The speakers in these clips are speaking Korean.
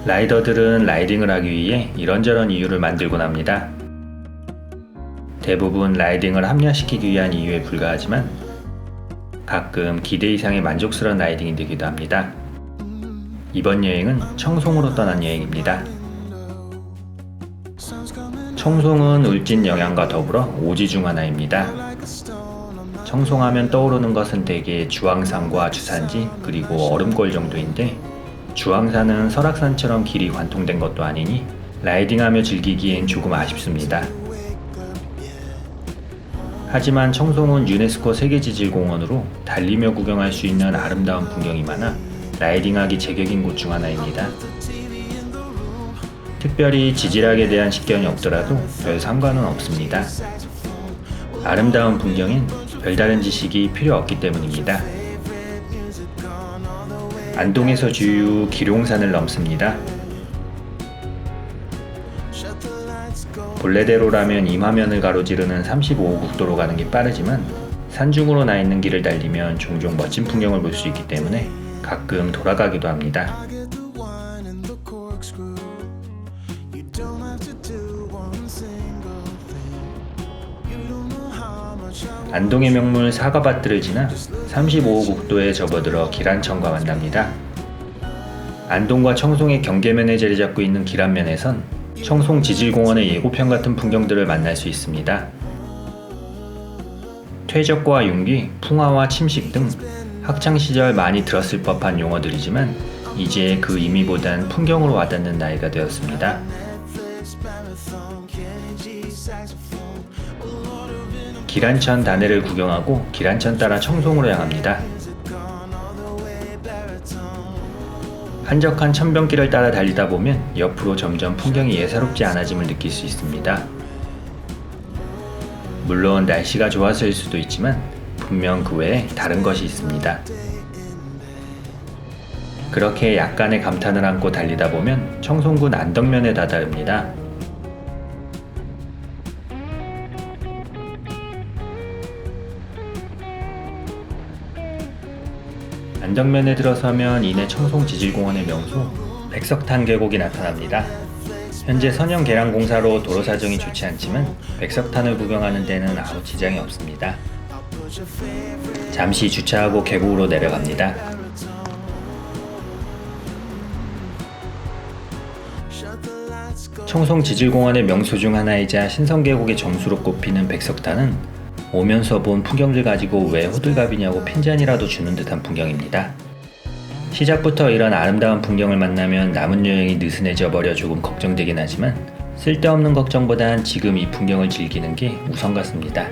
라이더들은 라이딩을 하기 위해 이런저런 이유를 만들곤 합니다. 대부분 라이딩을 합리화시키기 위한 이유에 불과하지만 가끔 기대 이상의 만족스러운 라이딩이 되기도 합니다. 이번 여행은 청송으로 떠난 여행입니다. 청송은 울진 영양과 더불어 오지 중 하나입니다. 청송하면 떠오르는 것은 대개 주황산과 주산지 그리고 얼음골 정도인데, 주황산은 설악산처럼 길이 관통된 것도 아니니 라이딩하며 즐기기엔 조금 아쉽습니다. 하지만 청송은 유네스코 세계지질공원으로 달리며 구경할 수 있는 아름다운 풍경이 많아 라이딩하기 제격인 곳 중 하나입니다. 특별히 지질학에 대한 식견이 없더라도 별 상관은 없습니다. 아름다운 풍경엔 별다른 지식이 필요 없기 때문입니다. 안동에서 주유 기룡산을 넘습니다. 본래대로라면 임하면을 가로지르는 35국도로 가는 게 빠르지만 산중으로 나 있는 길을 달리면 종종 멋진 풍경을 볼 수 있기 때문에 가끔 돌아가기도 합니다. 안동의 명물 사과밭들을 지나 35국도에 접어들어 기란천과 만납니다. 안동과 청송의 경계면에 자리 잡고 있는 기란면에선 청송지질공원의 예고편 같은 풍경들을 만날 수 있습니다. 퇴적과 융기, 풍화와 침식 등 학창시절 많이 들었을 법한 용어들이지만 이제 그 의미보단 풍경으로 와닿는 나이가 되었습니다. 기란천 단해를 구경하고 기란천 따라 청송으로 향합니다. 한적한 천변길을 따라 달리다 보면 옆으로 점점 풍경이 예사롭지 않아짐을 느낄 수 있습니다. 물론 날씨가 좋아서일 수도 있지만 분명 그 외에 다른 것이 있습니다. 그렇게 약간의 감탄을 안고 달리다 보면 청송군 안덕면에 다다릅니다. 안덕면에 들어서면 이내 청송지질공원의 명소 백석탄 계곡이 나타납니다. 현재 선형 개량 공사로 도로 사정이 좋지 않지만 백석탄을 구경하는 데는 아무 지장이 없습니다. 잠시 주차하고 계곡으로 내려갑니다. 청송지질공원의 명소 중 하나이자 신성계곡의 정수로 꼽히는 백석탄은 오면서 본 풍경들 가지고 왜 호들갑이냐고 핀잔이라도 주는 듯한 풍경입니다. 시작부터 이런 아름다운 풍경을 만나면 남은 여행이 느슨해져 버려 조금 걱정되긴 하지만 쓸데없는 걱정보단 지금 이 풍경을 즐기는 게 우선 같습니다.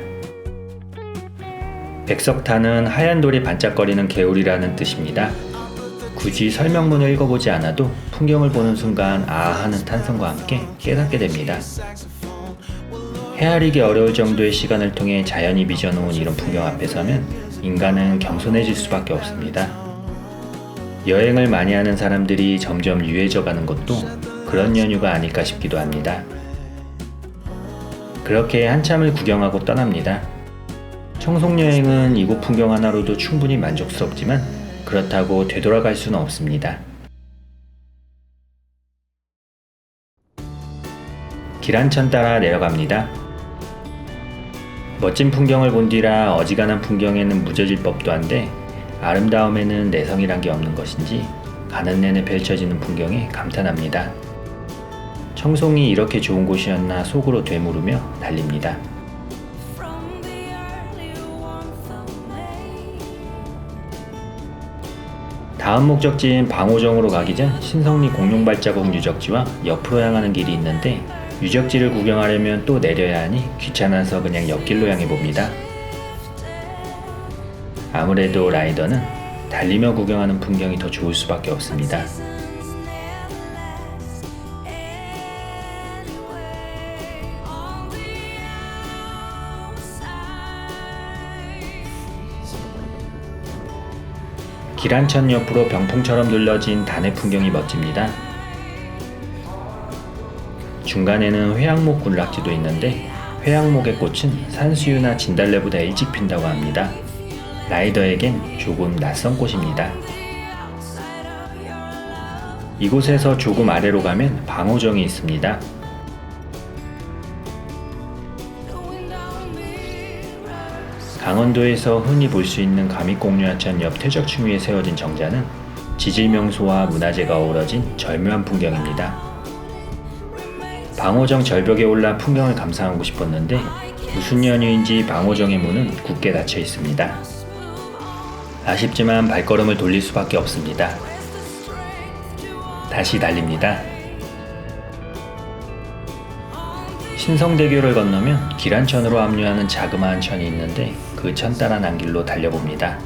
백석탄은 하얀 돌이 반짝거리는 개울이라는 뜻입니다. 굳이 설명문을 읽어보지 않아도 풍경을 보는 순간 아하는 탄성과 함께 깨닫게 됩니다. 헤아리기 어려울 정도의 시간을 통해 자연이 빚어놓은 이런 풍경 앞에 서면 인간은 겸손해질 수밖에 없습니다. 여행을 많이 하는 사람들이 점점 유해져 가는 것도 그런 연유가 아닐까 싶기도 합니다. 그렇게 한참을 구경하고 떠납니다. 청송여행은 이곳 풍경 하나로도 충분히 만족스럽지만 그렇다고 되돌아갈 수는 없습니다. 기란천 따라 내려갑니다. 멋진 풍경을 본 뒤라 어지간한 풍경에는 무뎌질 법도 한데 아름다움에는 내성이란 게 없는 것인지 가는 내내 펼쳐지는 풍경에 감탄합니다. 청송이 이렇게 좋은 곳이었나 속으로 되물으며 달립니다. 다음 목적지인 방호정으로 가기 전 신성리 공룡발자국 유적지와 옆으로 향하는 길이 있는데 유적지를 구경하려면 또 내려야 하니 귀찮아서 그냥 옆길로 향해 봅니다. 아무래도 라이더는 달리며 구경하는 풍경이 더 좋을 수밖에 없습니다. 기란천 옆으로 병풍처럼 둘러진 단해 풍경이 멋집니다. 중간에는 회양목 군락지도 있는데 회양목의 꽃은 산수유나 진달래보다 일찍 핀다고 합니다. 라이더에겐 조금 낯선 꽃입니다. 이곳에서 조금 아래로 가면 방호정이 있습니다. 강원도에서 흔히 볼 수 있는 감익공유하천 옆 퇴적층 위에 세워진 정자는 지질명소와 문화재가 어우러진 절묘한 풍경입니다. 방호정 절벽에 올라 풍경을 감상하고 싶었는데 무슨 연유인지 방호정의 문은 굳게 닫혀 있습니다. 아쉽지만 발걸음을 돌릴 수밖에 없습니다. 다시 달립니다. 신성대교를 건너면 기란천으로 합류하는 자그마한 천이 있는데 그 천 따라 난 길로 달려봅니다.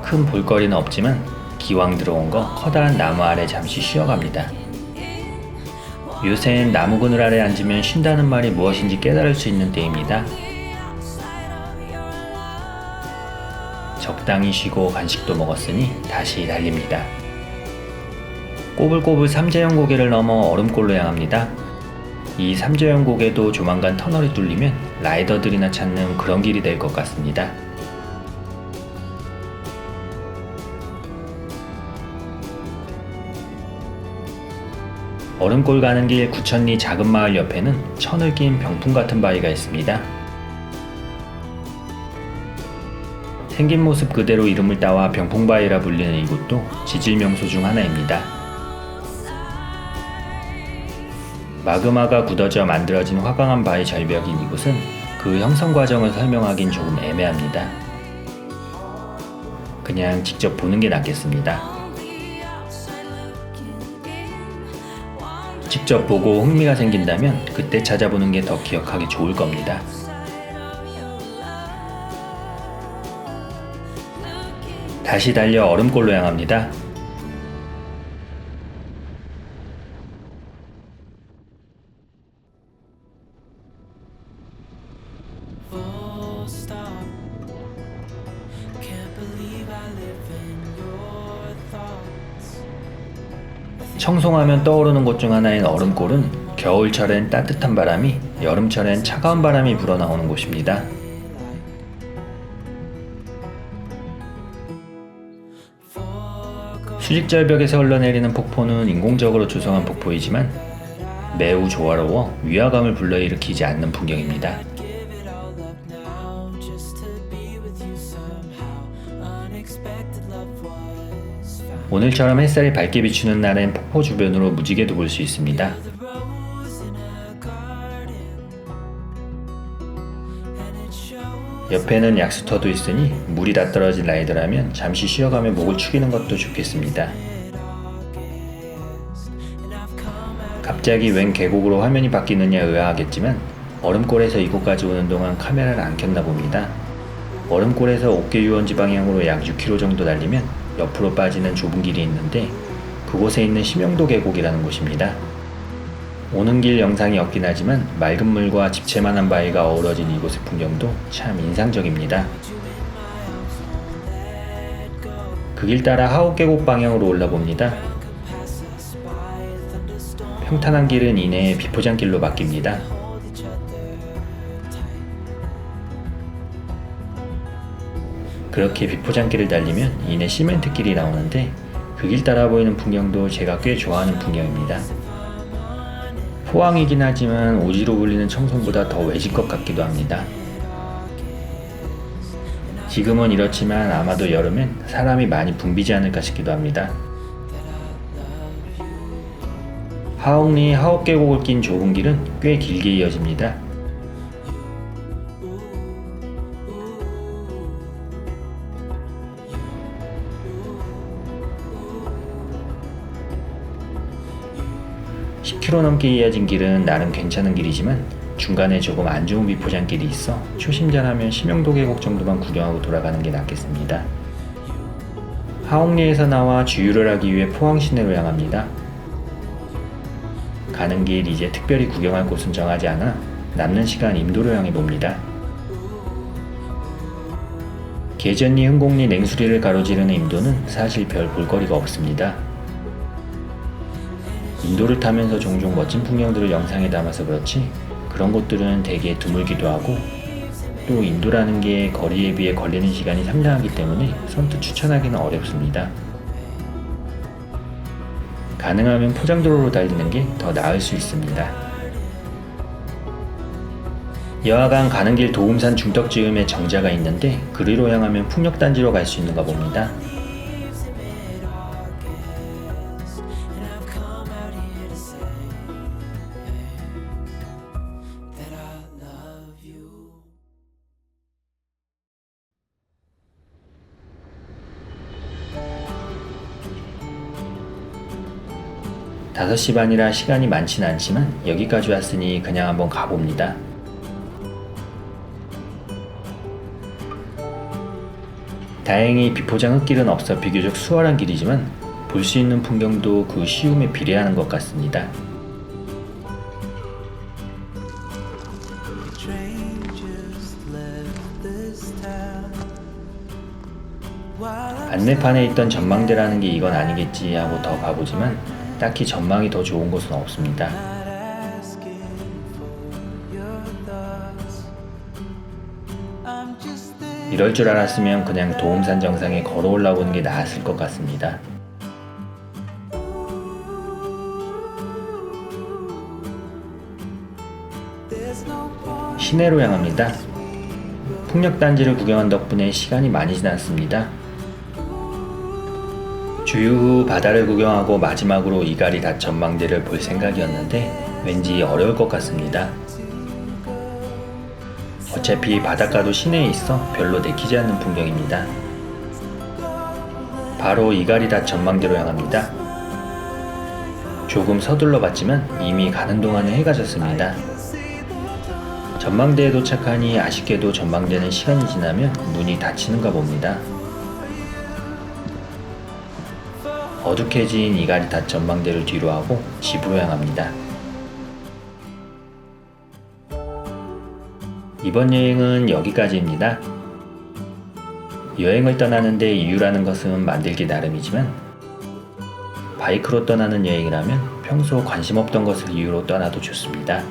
큰 볼거리는 없지만 기왕 들어온 거 커다란 나무 아래 잠시 쉬어갑니다. 요새는 나무 그늘 아래 앉으면 쉰다는 말이 무엇인지 깨달을 수 있는 때입니다. 적당히 쉬고 간식도 먹었으니 다시 달립니다. 꼬불꼬불 삼재형 고개를 넘어 얼음골로 향합니다. 이 삼재형 고개도 조만간 터널이 뚫리면 라이더들이나 찾는 그런 길이 될 것 같습니다. 얼음골 가는 길 구천리 작은 마을 옆에는 천을 낀 병풍 같은 바위가 있습니다. 생긴 모습 그대로 이름을 따와 병풍바위라 불리는 이곳도 지질명소 중 하나입니다. 마그마가 굳어져 만들어진 화강암 바위 절벽인 이곳은 그 형성 과정을 설명하긴 조금 애매합니다. 그냥 직접 보는 게 낫겠습니다. 직접 보고 흥미가 생긴다면 그때 찾아보는 게 더 기억하기 좋을 겁니다. 다시 달려 얼음골로 향합니다. 청송하면 떠오르는 곳 중 하나인 얼음골은 겨울철엔 따뜻한 바람이, 여름철엔 차가운 바람이 불어나오는 곳입니다. 수직절벽에서 흘러내리는 폭포는 인공적으로 조성한 폭포이지만 매우 조화로워 위화감을 불러일으키지 않는 풍경입니다. 오늘처럼 햇살이 밝게 비추는 날엔 폭포 주변으로 무지개도 볼 수 있습니다. 옆에는 약수터도 있으니 물이 다 떨어진 라이더라면 잠시 쉬어가며 목을 축이는 것도 좋겠습니다. 갑자기 웬 계곡으로 화면이 바뀌느냐 의아하겠지만 얼음골에서 이곳까지 오는 동안 카메라를 안 켰나 봅니다. 얼음골에서 옥계유원지 방향으로 약 6km 정도 달리면 옆으로 빠지는 좁은 길이 있는데 그곳에 있는 심영도 계곡이라는 곳입니다. 오는 길 영상이 없긴 하지만 맑은 물과 집채만한 바위가 어우러진 이곳의 풍경도 참 인상적입니다. 그 길 따라 하옥계곡 방향으로 올라봅니다. 평탄한 길은 이내에 비포장길로 바뀝니다. 그렇게 비포장길을 달리면 이내 시멘트길이 나오는데 그 길 따라 보이는 풍경도 제가 꽤 좋아하는 풍경입니다. 포항이긴 하지만 오지로 불리는 청송보다 더 외질 것 같기도 합니다. 지금은 이렇지만 아마도 여름엔 사람이 많이 붐비지 않을까 싶기도 합니다. 하옥리 하옥계곡을 낀 좁은 길은 꽤 길게 이어집니다. (10km) 넘게 이어진 길은 나름 괜찮은 길이지만 중간에 조금 안 좋은 비포장길이 있어 초심자라면 심영도 계곡 정도만 구경하고 돌아가는 게 낫겠습니다. 하옥리에서 나와 주유를 하기 위해 포항 시내로 향합니다. 가는 길 이제 특별히 구경할 곳은 정하지 않아 남는 시간 임도로 향해 봅니다. 계전리 흥곡리 냉수리를 가로지르는 임도는 사실 별 볼거리가 없습니다. 인도를 타면서 종종 멋진 풍경들을 영상에 담아서 그렇지 그런 곳들은 되게 드물기도 하고 또 인도라는 게 거리에 비해 걸리는 시간이 상당하기 때문에 선뜻 추천하기는 어렵습니다. 가능하면 포장도로로 달리는 게 더 나을 수 있습니다. 여하간 가는 길 도움산 중턱지음에 정자가 있는데 그리로 향하면 풍력단지로 갈 수 있는가 봅니다. 다섯 시 반이라 시간이 많진 않지만 여기까지 왔으니 그냥 한번 가봅니다. 다행히 비포장 흙길은 없어 비교적 수월한 길이지만 볼 수 있는 풍경도 그 쉬움에 비례하는 것 같습니다. 안내판에 있던 전망대라는 게 이건 아니겠지 하고 더 가보지만 딱히 전망이 더 좋은 곳은 없습니다. 이럴 줄 알았으면 그냥 도움산 정상에 걸어 올라오는 게 나았을 것 같습니다. 시내로 향합니다. 풍력단지를 구경한 덕분에 시간이 많이 지났습니다. 주유 후 바다를 구경하고 마지막으로 이가리닷 전망대를 볼 생각이었는데 왠지 어려울 것 같습니다. 어차피 바닷가도 시내에 있어 별로 내키지 않는 풍경입니다. 바로 이가리닷 전망대로 향합니다. 조금 서둘러 봤지만 이미 가는 동안에 해가 졌습니다. 전망대에 도착하니 아쉽게도 전망대는 시간이 지나면 문이 닫히는가 봅니다. 어둑해진 이가리닷 전망대를 뒤로하고 집으로 향합니다. 이번 여행은 여기까지입니다. 여행을 떠나는데 이유라는 것은 만들기 나름이지만 바이크로 떠나는 여행이라면 평소 관심 없던 것을 이유로 떠나도 좋습니다.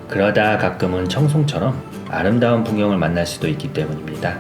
그러다 가끔은 청송처럼 아름다운 풍경을 만날 수도 있기 때문입니다.